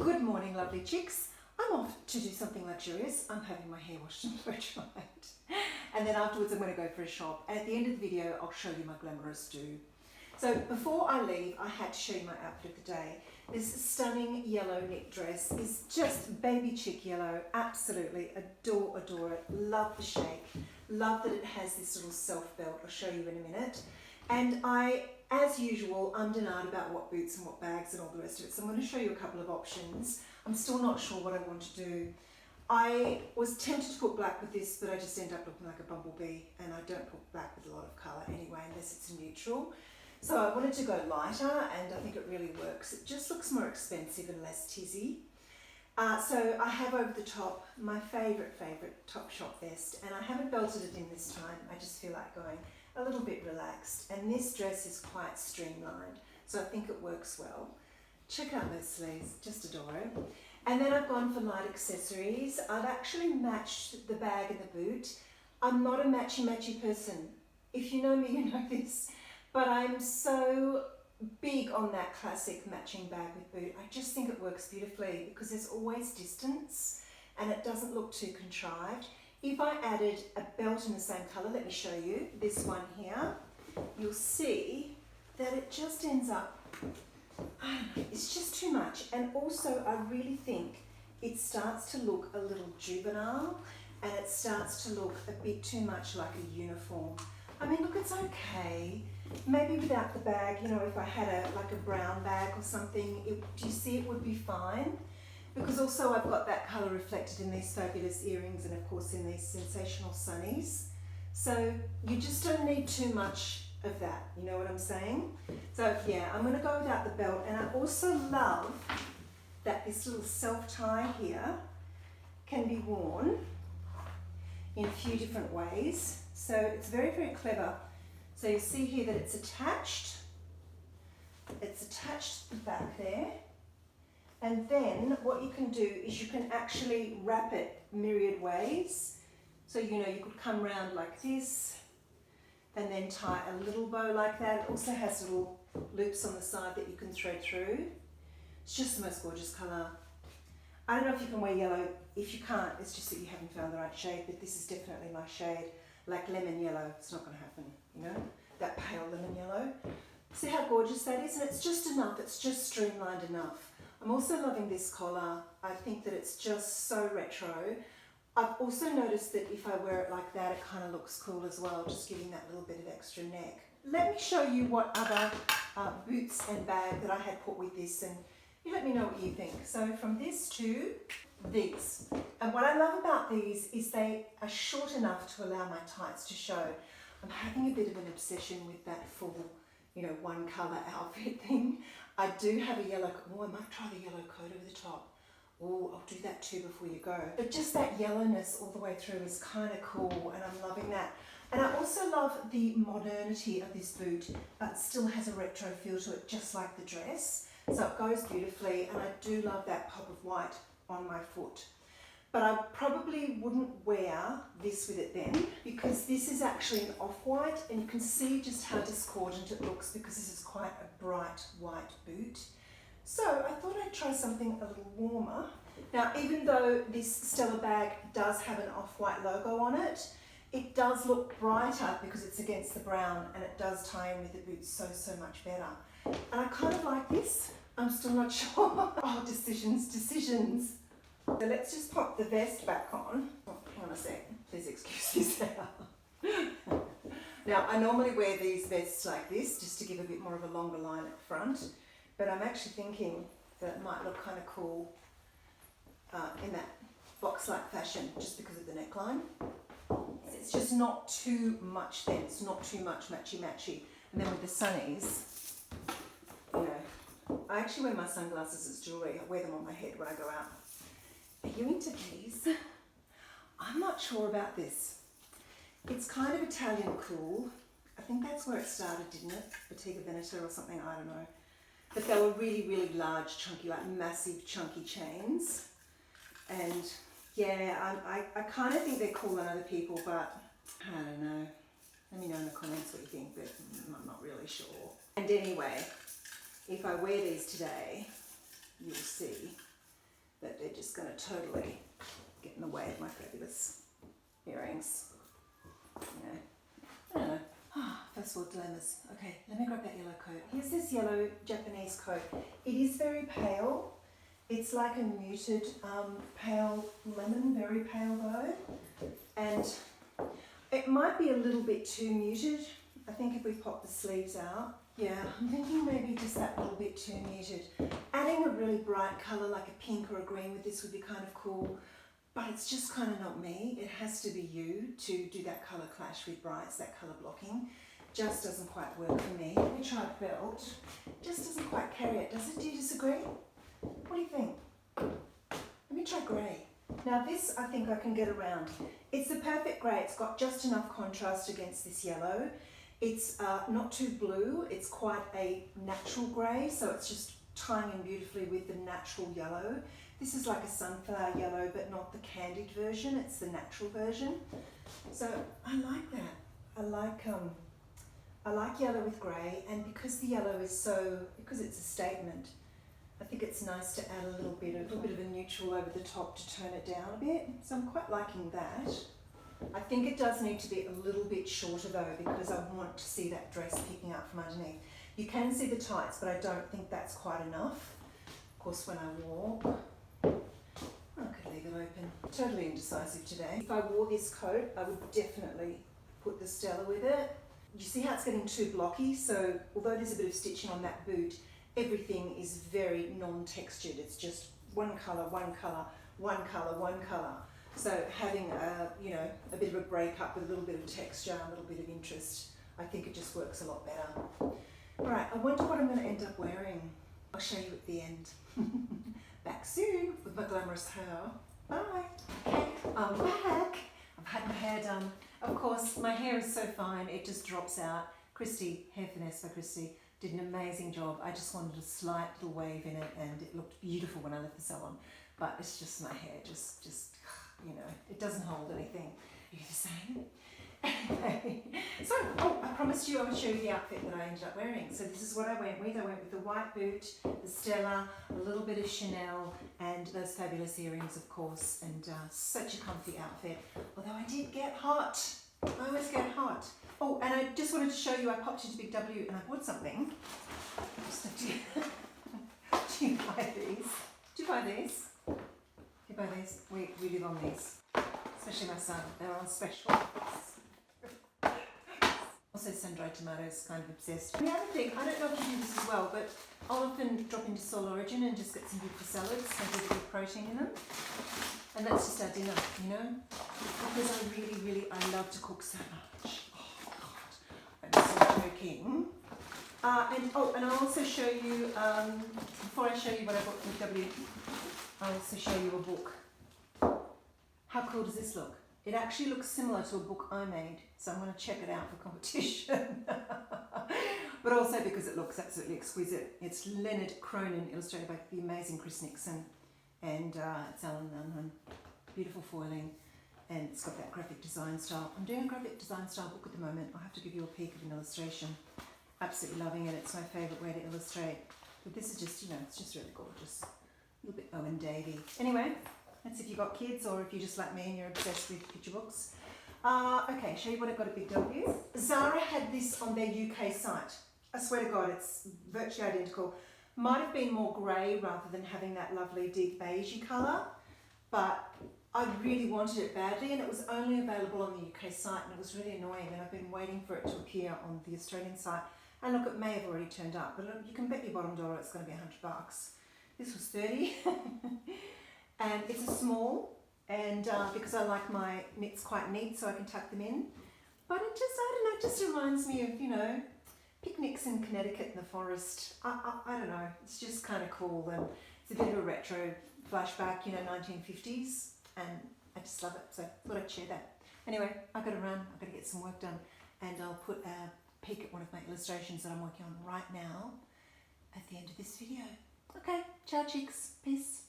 Good morning, lovely chicks. I'm off to do something luxurious. I'm having my hair washed and blow dried. And then afterwards I'm going to go for a shop. And at the end of the video, I'll show you my glamorous do. So before I leave, I had to show you my outfit of the day. This stunning yellow knit dress is just baby chick yellow. Absolutely adore it. Love the shape. Love that it has this little self belt. I'll show you in a minute. And as usual, I'm denied about what boots and what bags and all the rest of it. So I'm going to show you a couple of options. I'm still not sure what I want to do. I was tempted to put black with this, but I just end up looking like a bumblebee, and I don't put black with a lot of colour anyway, unless it's a neutral. So I wanted to go lighter, and I think it really works. It just looks more expensive and less tizzy. So I have over the top my favourite TopShop vest, and I haven't belted it in this time. I just feel like going a little bit relaxed, and this dress is quite streamlined, so I think it works well. Check out those sleeves, just adore it. And then I've gone for light accessories. I've actually matched the bag and the boot. I'm not a matchy person. If you know me, you know this, but I'm so big on that classic matching bag with boot. I just think it works beautifully because there's always distance and it doesn't look too contrived. If I added a belt in the same colour, let me show you, this one here, you'll see that it just ends up, I don't know, it's just too much. And also I really think it starts to look a little juvenile and it starts to look a bit too much like a uniform. I mean, look, it's okay. Maybe without the bag, you know, if I had like a brown bag or something, do you see it would be fine? Because also I've got that colour reflected in these fabulous earrings and of course in these sensational sunnies. So you just don't need too much of that, you know what I'm saying? So yeah, I'm going to go without the belt, and I also love that this little self-tie here can be worn in a few different ways. So it's very clever. So you see here that it's attached to the back there. And then what you can do is you can actually wrap it myriad ways. So, you know, you could come around like this and then tie a little bow like that. It also has little loops on the side that you can thread through. It's just the most gorgeous colour. I don't know if you can wear yellow. If you can't, it's just that you haven't found the right shade, but this is definitely my shade. Like lemon yellow, it's not going to happen, you know? That pale lemon yellow. See how gorgeous that is? And it's just enough, it's just streamlined enough. I'm also loving this collar. I think that it's just so retro. I've also noticed that if I wear it like that, it kind of looks cool as well, just giving that little bit of extra neck. Let me show you what other boots and bag that I had put with this, and you let me know what you think. So from this to these. And what I love about these is they are short enough to allow my tights to show. I'm having a bit of an obsession with that full, you know, one colour outfit thing. I do have a yellow, oh, I might try the yellow coat over the top. Oh, I'll do that too before you go. But just that yellowness all the way through is kind of cool, and I'm loving that. And I also love the modernity of this boot, but still has a retro feel to it, just like the dress. So it goes beautifully, and I do love that pop of white on my foot. But I probably wouldn't wear this with it then, because this is actually an off-white, and you can see just how discordant it looks because this is quite a bright white boot. So I thought I'd try something a little warmer. Now, even though this Stella bag does have an off-white logo on it, it does look brighter because it's against the brown, and it does tie in with the boots so much better. And I kind of like this. I'm still not sure. Oh, decisions. So let's just pop the vest back on. Oh, hang on a sec, please excuse me there. Now, I normally wear these vests like this just to give a bit more of a longer line at front, but I'm actually thinking that it might look kind of cool in that box-like fashion just because of the neckline. It's just not too much then, it's not too much matchy-matchy. And then with the sunnies, you know, I actually wear my sunglasses as jewellery. I wear them on my head when I go out. Are you into these? I'm not sure about this. It's kind of Italian cool. I think that's where it started, didn't it? Bottega Veneta or something, I don't know. But they were really large, chunky, like massive, chunky chains. And yeah, I kind of think they're cool on other people, but I don't know. Let me know in the comments what you think, but I'm not really sure. And anyway, if I wear these today, you'll see going to totally get in the way of my fabulous earrings. You know, I don't know. First world dilemmas. Okay, let me grab that yellow coat. Here's this yellow Japanese coat. It is very pale. It's like a muted pale lemon, very pale though. And it might be a little bit too muted. I think if we pop the sleeves out, yeah, I'm thinking maybe just that little bit too muted. Adding a really bright colour like a pink or a green with this would be kind of cool, but it's just kind of not me. It has to be you to do that colour clash with brights, that colour blocking. Just doesn't quite work for me. Let me try a belt. Just doesn't quite carry it, does it? Do you disagree? What do you think? Let me try grey. Now this I think I can get around. It's the perfect grey. It's got just enough contrast against this yellow. It's not too blue. It's quite a natural grey, so it's just tying in beautifully with the natural yellow. This is like a sunflower yellow, but not the candied version. It's the natural version. So I like that. I like yellow with grey, and because the yellow is because it's a statement, I think it's nice to add a little bit of a neutral over the top to tone it down a bit. So I'm quite liking that. I think it does need to be a little bit shorter though, because I want to see that dress picking up from underneath. You can see the tights, but I don't think that's quite enough. Of course, when I walk, I could leave it open. Totally indecisive today. If I wore this coat, I would definitely put the Stella with it. You see how it's getting too blocky? So although there's a bit of stitching on that boot, everything is very non-textured. It's just one colour, one colour, one colour, one colour. So having a bit of a break up with a little bit of texture, a little bit of interest, I think it just works a lot better. All right, I wonder what I'm going to end up wearing. I'll show you at the end. Back soon with my glamorous hair. Bye. Okay, I'm back. I've had my hair done. Of course, my hair is so fine, it just drops out. Kristy, Hair Finesse by Kristy, did an amazing job. I just wanted a slight little wave in it, and it looked beautiful when I left the salon. But it's just my hair, just it doesn't hold anything. Are you the same? Anyway, so, I promised you I would show you the outfit that I ended up wearing. So this is what I went with. I went with the white boot, the Stella, a little bit of Chanel, and those fabulous earrings, of course, and such a comfy outfit. Although I did get hot. I always get hot. Oh, and I just wanted to show you, I popped into BigW and I bought something. Do you buy these? Do you buy these? Do you buy these? We live on these. Especially my son. They're on special. Also sun-dried tomatoes, kind of obsessed. And the other thing, I don't know if you do this as well, but I'll often drop into Soul Origin and just get some beautiful salads, so there's a bit of protein in them. And that's just our dinner, you know? Because I love to cook so much. Oh God, I'm so joking. And I'll also show you, before I show you what I bought from BigW, I'll also show you a book. How cool does this look? It actually looks similar to a book I made, so I'm going to check it out for competition. But also because it looks absolutely exquisite. It's Leonard Cronin, illustrated by the amazing Chris Nixon, and it's Alan Nunham. Beautiful foiling, and it's got that graphic design style. I'm doing a graphic design style book at the moment. I'll have to give you a peek of an illustration. Absolutely loving it. It's my favourite way to illustrate. But this is just, it's just really gorgeous. A little bit Owen Davey. Anyway, that's if you've got kids or if you're just like me and you're obsessed with picture books. Okay, show you what I got at BigW. Zara had this on their UK site. I swear to God, it's virtually identical. Might have been more grey rather than having that lovely deep beigey colour, but I really wanted it badly, and it was only available on the UK site, and it was really annoying, and I've been waiting for it to appear on the Australian site. And look, it may have already turned up, but look, you can bet your bottom dollar it's going to be $100. This was 30. And it's a small, and because I like my knits quite neat so I can tuck them in. But it just, I don't know, it just reminds me of, picnics in Connecticut in the forest. I don't know, it's just kind of cool, and it's a bit of a retro flashback, 1950s, and I just love it, so I thought I'd share that. Anyway, I've got to run, I've got to get some work done, and I'll put a peek at one of my illustrations that I'm working on right now at the end of this video. Okay, ciao chicks, peace.